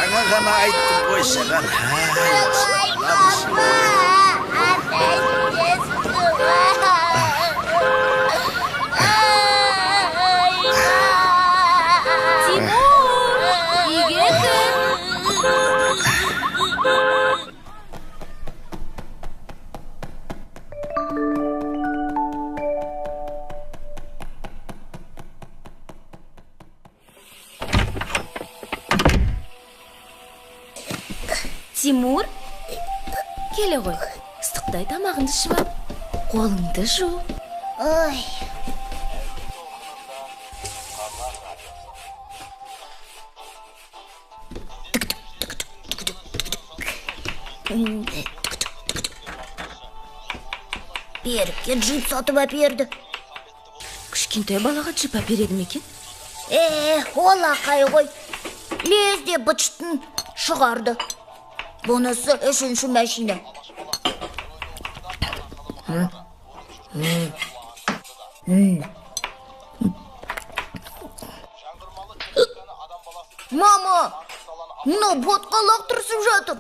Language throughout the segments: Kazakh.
Жаңа ғана айттым ғой саған. Тимур, келе ғой. Ыстықтай тамағыңды ішіп ап, қолыңды жу. Ой. Берікке джип сатып әперді. Кішкентай балаға джип әпереді ме екен? Ол ақай ғой. Лезде бычтын шығарды. Бұнысы үшінші машина. Мама, мына ботқа лақтырысып жатыр.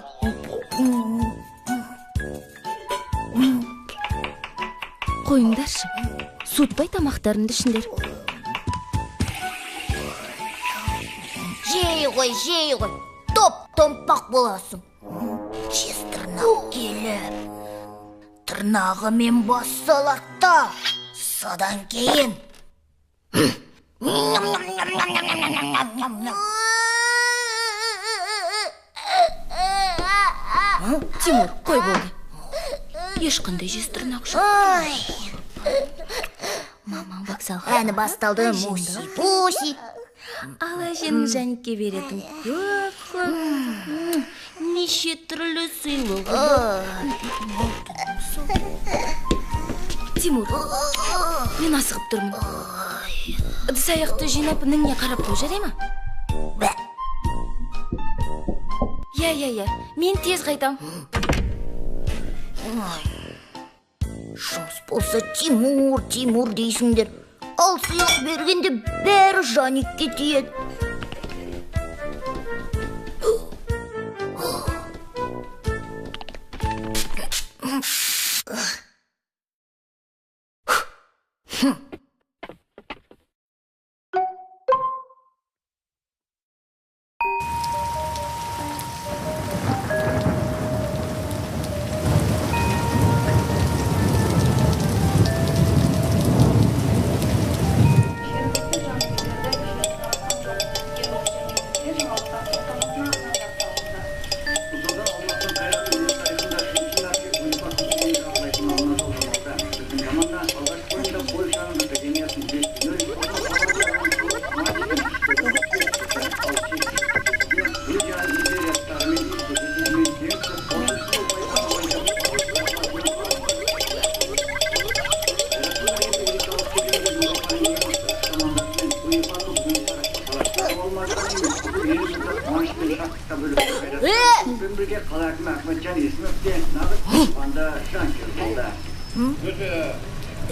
Қойыңдаршы, суытпай тамақтарыңды ішіңдер. Жей ғой. Топ-томпақ боласың. Жез тырнақ келіп, тырнағымен бас салатта. Содан кейін Тимур, қой болды. Ешқандай жез тырнақ жоқ. Мамаң вокзалға. Әні басталды, муси-пуси. Ал әженің жәнікке беретін көп. Неше түрлі сыйлығы. Тимур, мен асығып тұрмын. Ыдыс-аяқты жинап ініңе қарап қой, жарай ма? Я, мен тез қайтам. Жұмыс болса Тимур дейсіңдер. Ал сыйлық бергенде бәрі Жаникке тиеді.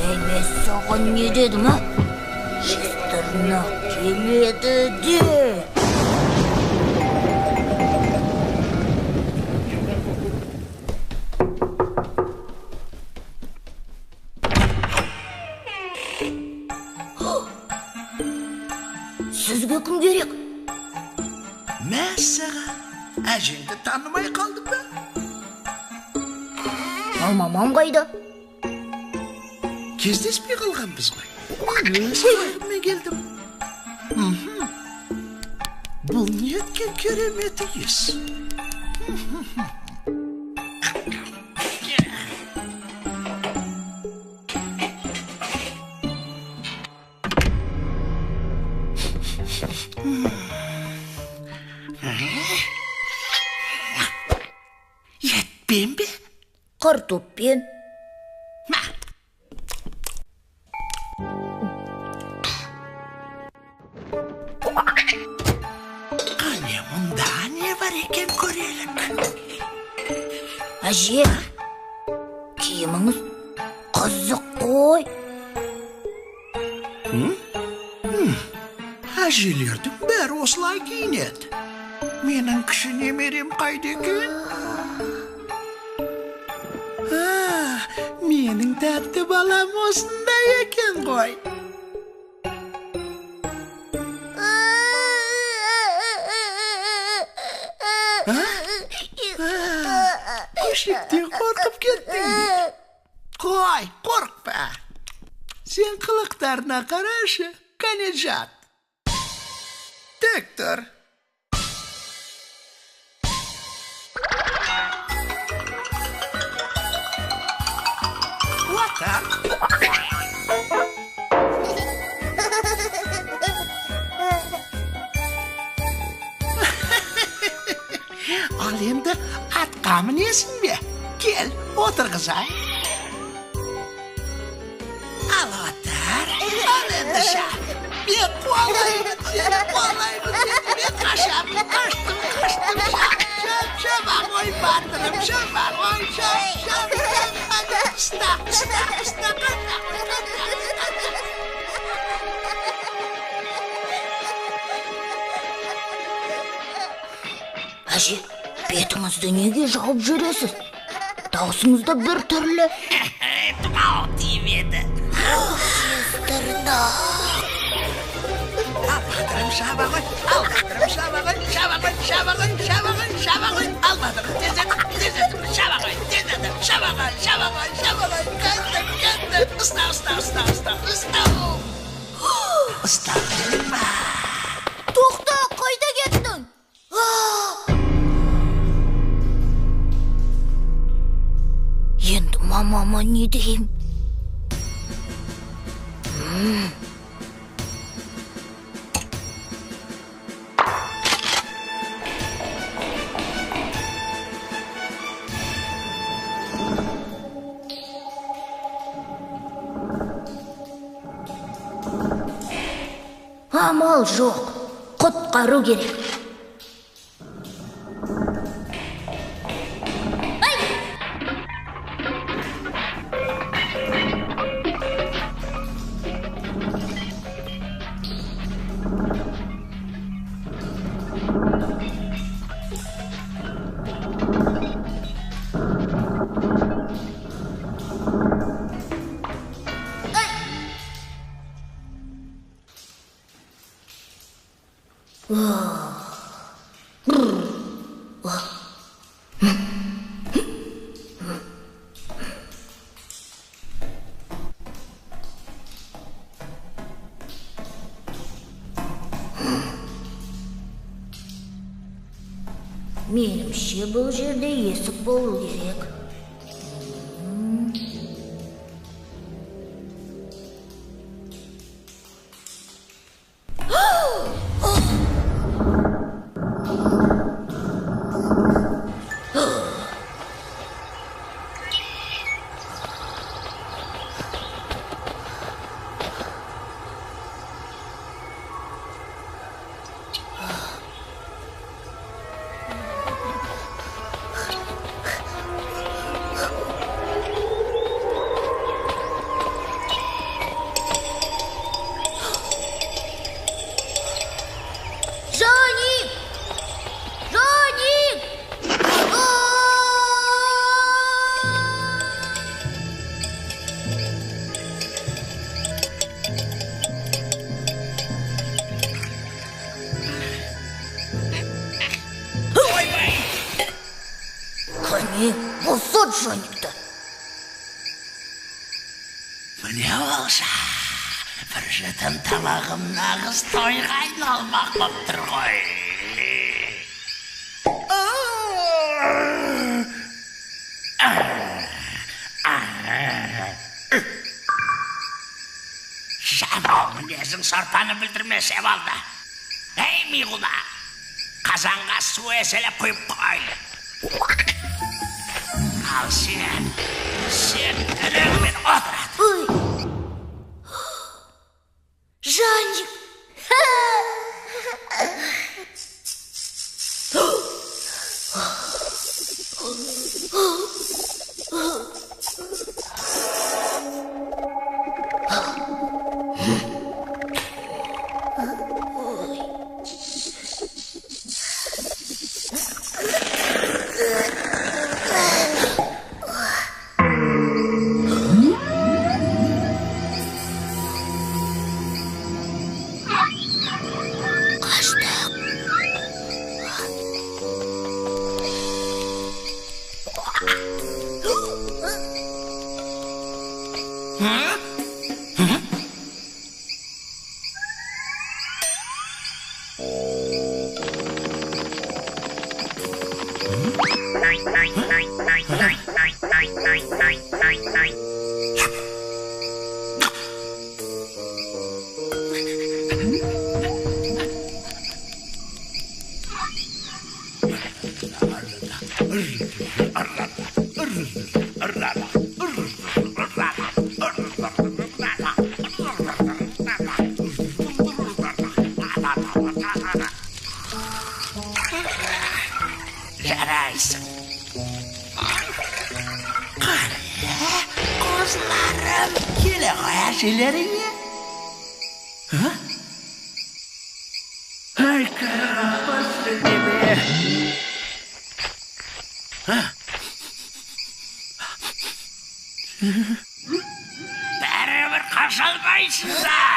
Мен саған не дедім, а? Жез тырнақ келеді де. Сізге кім керек? Мәссаған, әжеңді танымай қалдым ба? Ал мамам қайда? Кездеспей қалғанбыз ғой. Мен келдім. Бұл неткен кереметі ес. Етпен бе? Картоппен. Қане, мұнда не бар екен көрелік? Әже, киіміңіз қызық қой. Әжелердің бәрі осылай киінеді. Менің кіші немерем қайда екен? Менің тәтті балам осында екен ғой. Көшектен қорқып кеттің. Қой, қорқпа. Сен қылықтарына қарашы, кәне жат. Тек тұр. Отыр. Ал енді атқа мінесің бе? Кел, отырғызай. Ал отыр. Ал енді шап. Мен қуалаймын, сені қуалаймын. Мен қаштым, шаба ғой батырым, шаба ғой, шап. Ұста. Әже, бетіңізді неге жауып жүресіз? Даусыңыз да бір түрлі. Тұмау тимеді. Тырнақ. Ал батырым, шаба ғой. Ал батырым, шаба ғой. Ал батырым, тездетіп. Шаба ғой. Кәнді. Ұста. Ұста. Тоқта, қайда кеттің? Енді мамама не деймін? Амал жоқ, құтқару керек. Меніңше бұл жерде есік болу керек. Бұлсот жоникті. Міне болса, бір жетін талағым нағыз тойға айналмақ боп тұр ғой. Жабау мінезің сорпаны білдірмесе болды. Ей, миғұла, қазанға су еселеп құйып қойды. Ал сен үрегімен отырады. Жаник! Жарайсың. Қозларым, келе ғой әжелеріңе. Ай, қарапасты неме. Бәрібір қашалмайсыңдар.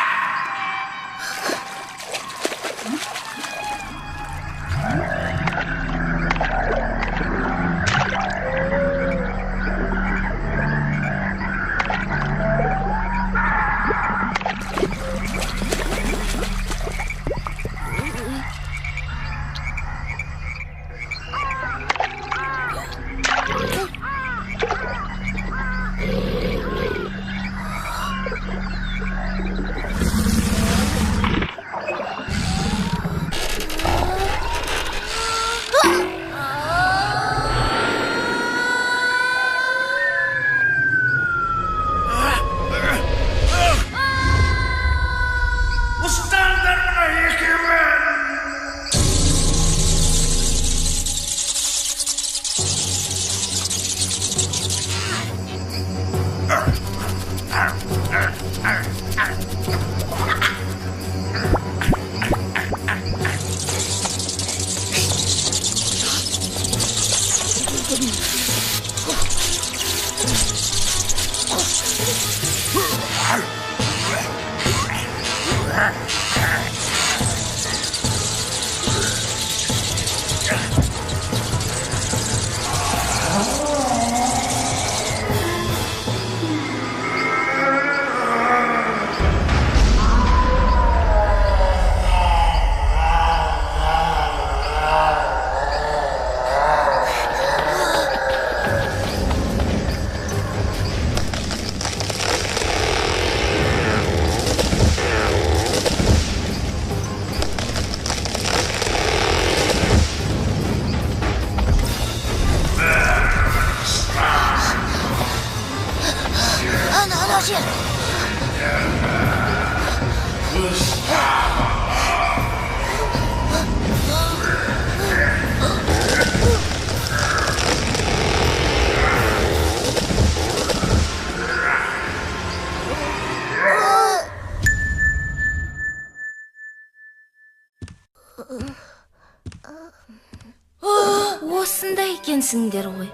Осында екенсіңдер ғой.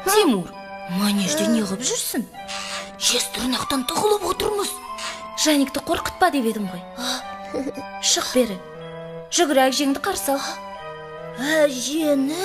Тимур, манежде не қып жүрсің? Жез тырнақтан тығылып отырмыз. Жаникті қорқытпа деп едім ғой. Шық бері. Жүгір әжеңді қарсы ал. Әжені?